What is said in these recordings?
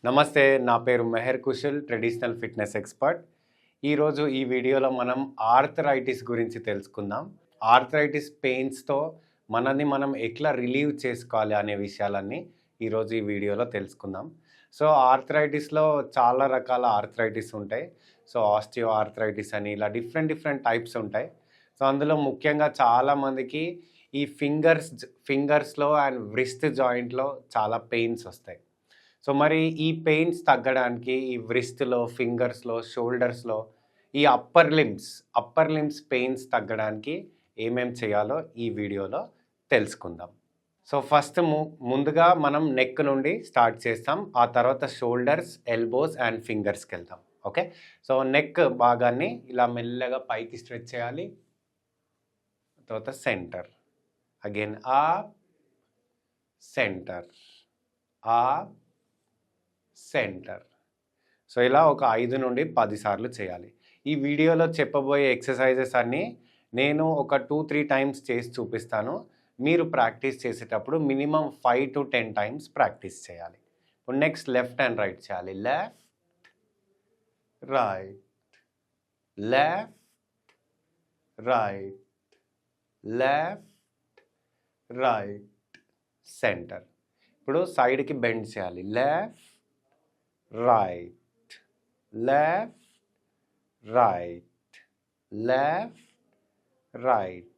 నమస్తే, నా పేరు Mehar Kushal, traditional fitness expert. ఈరోజు ఈ వీడియోలో మనం ఆర్థరైటిస్ గురించి తెలుసుకుందాం. ఆర్థరైటిస్ పెయిన్స్తో మనల్ని మనం ఎట్లా రిలీవ్ చేసుకోవాలి అనే విషయాలన్నీ ఈరోజు ఈ వీడియోలో తెలుసుకుందాం. సో ఆర్థరైటిస్లో చాలా రకాల ఆర్థరైటిస్ ఉంటాయి. సో ఆస్టియో ఆర్థరైటిస్ అని ఇలా డిఫరెంట్ టైప్స్ ఉంటాయి. సో అందులో ముఖ్యంగా చాలామందికి ఈ ఫింగర్స్లో అండ్ వ్రిస్ట్ జాయింట్లో చాలా పెయిన్స్ వస్తాయి. సో మరి ఈ పెయిన్స్ తగ్గడానికి ఈ వ్రిస్ట్‌లో, ఫింగర్స్‌లో, షోల్డర్స్‌లో ఈ అప్పర్ లిమ్స్ పెయిన్స్ తగ్గడానికి ఏమేం చేయాలో ఈ వీడియోలో తెలుసుకుందాం. సో ఫస్ట్ ముందుగా మనం నెక్ నుండి స్టార్ట్ చేస్తాం. ఆ తర్వాత షోల్డర్స్, ఎల్బోస్ అండ్ ఫింగర్స్‌కెళ్తాం. ఓకే. సో నెక్ భాగాన్ని ఇలా మెల్లగా పైకి స్ట్రెచ్ చేయాలి. తర్వాత centre. Again up, centre, up, centre. So ఇలా ఒక 5 నుండి 10 సార్లు చేయాలి. ఈ వీడియోలో చెప్పబోయే ఎక్సర్సైజెస్ అన్నీ నేను ఒక 2-3 టైమ్స్ చేసి చూపిస్తాను. మీరు ప్రాక్టీస్ చేసేటప్పుడు మినిమం 5-10 టైమ్స్ ప్రాక్టీస్ చేయాలి. ఇప్పుడు నెక్స్ట్ లెఫ్ట్ అండ్ రైట్ చేయాలి. Left, right, left, right, left, right, centre. ఇప్పుడు సైడ్కి బెండ్ చేయాలి. Left, right, left, right, left, right,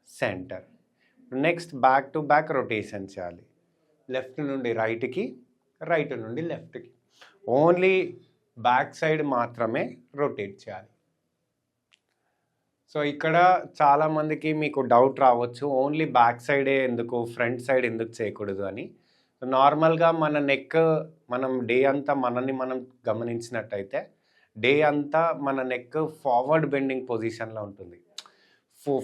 center. Next back to back rotation చేయాలి. లెఫ్ట్ నుండి రైట్కి, రైట్ నుండి లెఫ్ట్కి. ఓన్లీ బ్యాక్ సైడ్ మాత్రమే రొటేట్ చేయాలి. సో ఇక్కడ చాలామందికి మీకు డౌట్ రావచ్చు, ఓన్లీ బ్యాక్ సైడే ఎందుకు, ఫ్రంట్ సైడ్ ఎందుకు చేయకూడదు అని. నార్మల్గా మన నెక్ మనం డే అంతా మనల్ని మనం గమనించినట్టయితే డే అంతా మన నెక్ ఫార్వర్డ్ బెండింగ్ పొజిషన్లో ఉంటుంది.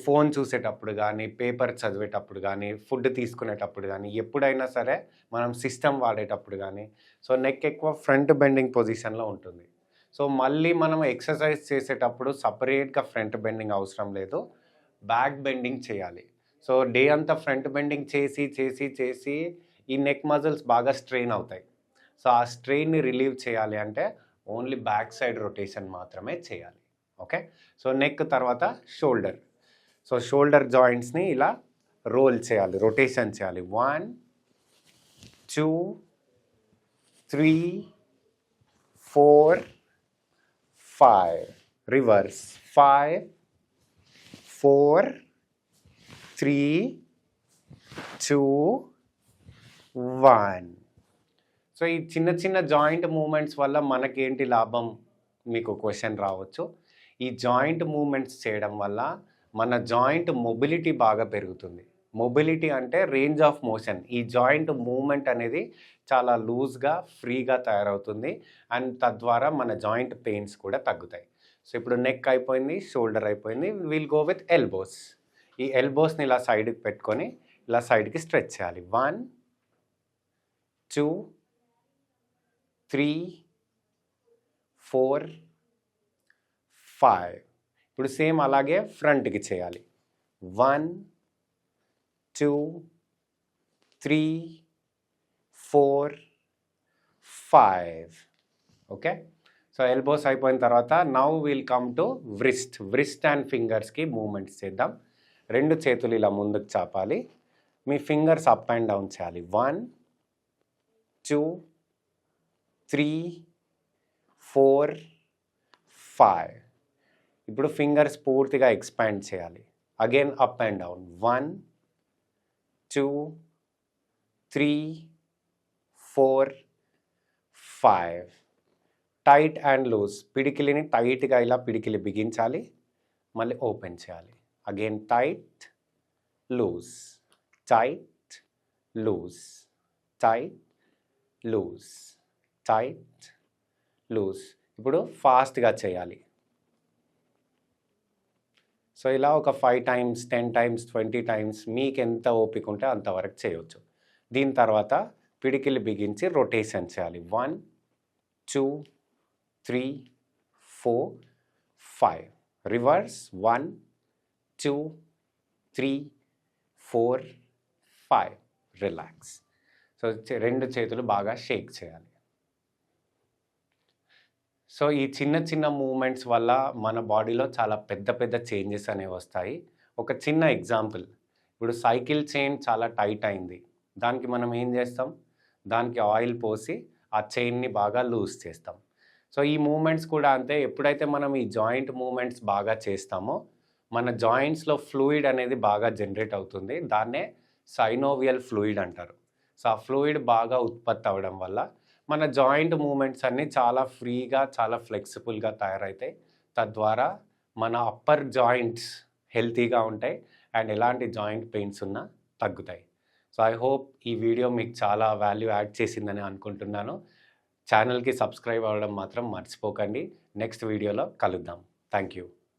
ఫోన్ చూసేటప్పుడు కానీ, పేపర్ చదివేటప్పుడు కానీ, ఫుడ్ తీసుకునేటప్పుడు కానీ, ఎప్పుడైనా సరే మనం సిస్టమ్ వాడేటప్పుడు కానీ, సో నెక్ ఎక్కువ ఫ్రంట్ బెండింగ్ పొజిషన్లో ఉంటుంది. సో మళ్ళీ మనం ఎక్సర్సైజ్ చేసేటప్పుడు సపరేట్గా ఫ్రంట్ బెండింగ్ అవసరం లేదు, బ్యాక్ బెండింగ్ చేయాలి. సో డే అంతా ఫ్రంట్ బెండింగ్ చేసి ఈ నెక్ మజిల్స్ బాగా స్ట్రెయిన్ అవుతాయి. సో ఆ స్ట్రెయిన్ని రిలీవ్ చేయాలి అంటే ఓన్లీ బ్యాక్ సైడ్ రొటేషన్ మాత్రమే చేయాలి. ఓకే. సో నెక్ తర్వాత షోల్డర్. సో షోల్డర్ జాయింట్స్ని ఇలా రోల్ చేయాలి, రొటేషన్ చేయాలి. 1, 2, 3, 4, 5. రివర్స్. 5, 4, 3, 2, 1. సో ఈ చిన్న జాయింట్ మూమెంట్స్ వల్ల మనకేంటి లాభం, మీకు క్వశ్చన్ రావచ్చు. ఈ జాయింట్ మూమెంట్స్ చేయడం వల్ల మన జాయింట్ మొబిలిటీ బాగా పెరుగుతుంది. మొబిలిటీ అంటే రేంజ్ ఆఫ్ మోషన్. ఈ జాయింట్ మూమెంట్ అనేది చాలా లూజ్గా, ఫ్రీగా తయారవుతుంది. అండ్ తద్వారా మన జాయింట్ పెయిన్స్ కూడా తగ్గుతాయి. సో ఇప్పుడు నెక్ అయిపోయింది, షోల్డర్ అయిపోయింది. Will go with elbows. ఈ ఎల్బోస్ని ఇలా సైడ్కి పెట్టుకొని ఇలా సైడ్కి స్ట్రెచ్ చేయాలి. 1, 2, 3, 4, 5. ఇప్పుడు సేమ్ అలాగే ఫ్రంట్కి చేయాలి. 1, 2, 3, 4, 5. ఓకే. సో ఎల్బోస్ అయిపోయిన తర్వాత now will come to wrist and ఫింగర్స్కి మూమెంట్స్ చేద్దాం. 2 చేతులు ఇలా ముందుకు చాపాలి. మీ ఫింగర్స్ అప్ అండ్ డౌన్ చేయాలి. 1, 2, 3, 4, 5. ఇప్పుడు ఫింగర్స్ పూర్తిగా ఎక్స్పాండ్ చేయాలి. Again up and down. 1, 2, 3, 4, 5. Tight and loose. పిడికిలిని టైట్గా ఇలా పిడికిలి బిగించాలి, మళ్ళీ ఓపెన్ చేయాలి. Again tight, loose, tight, loose, tight, loose, tight, loose. ఇప్పుడు ఫాస్ట్గా చేయాలి. సో ఇలా ఒక 5 టైమ్స్, 10 టైమ్స్, 20 టైమ్స్ మీకు ఎంత ఓపిక ఉంటే అంతవరకు చేయవచ్చు. దీని తర్వాత పిడికిలి బిగించి రొటేషన్ చేయాలి. 1, 2, 3, 4, 5. రివర్స్. 1, 2, 3, 4, 5. రిలాక్స్. సో 2 చేతులు బాగా షేక్ చేయాలి. సో ఈ చిన్న చిన్న మూవ్‌మెంట్స్ వల్ల మన బాడీలో చాలా పెద్ద పెద్ద చేంజెస్ అనేవి వస్తాయి. ఒక చిన్న ఎగ్జాంపుల్. ఇప్పుడు సైకిల్ చైన్ చాలా టైట్ అయింది. దానికి మనం ఏం చేస్తాం? దానికి ఆయిల్ పోసి ఆ చైన్‌ని బాగా లూజ్ చేస్తాం. సో ఈ మూవ్‌మెంట్స్ కూడా అంతే. ఎప్పుడైతే మనం ఈ జాయింట్ మూవ్‌మెంట్స్ బాగా చేస్తామో మన జాయింట్స్‌లో ఫ్లూయిడ్ అనేది బాగా జనరేట్ అవుతుంది. దాన్నే సైనోవియల్ ఫ్లూయిడ్ అంటారు. సో ఆ ఫ్లూయిడ్ బాగా ఉత్పత్తి అవ్వడం వల్ల మన జాయింట్ మూవ్‌మెంట్స్ అన్నీ చాలా ఫ్రీగా, చాలా ఫ్లెక్సిబుల్‌గా తయారవుతాయి. తద్వారా మన అప్పర్ జాయింట్స్ హెల్తీగా ఉంటాయి అండ్ ఎలాంటి జాయింట్ పెయిన్స్ ఉన్నా తగ్గుతాయి. సో ఐ హోప్ ఈ వీడియో మీకు చాలా వాల్యూ యాడ్ చేసిందని అనుకుంటున్నాను. ఛానల్‌కి సబ్స్క్రైబ్ అవ్వడం మాత్రం మర్చిపోకండి. నెక్స్ట్ వీడియోలో కలుద్దాం. Thank you.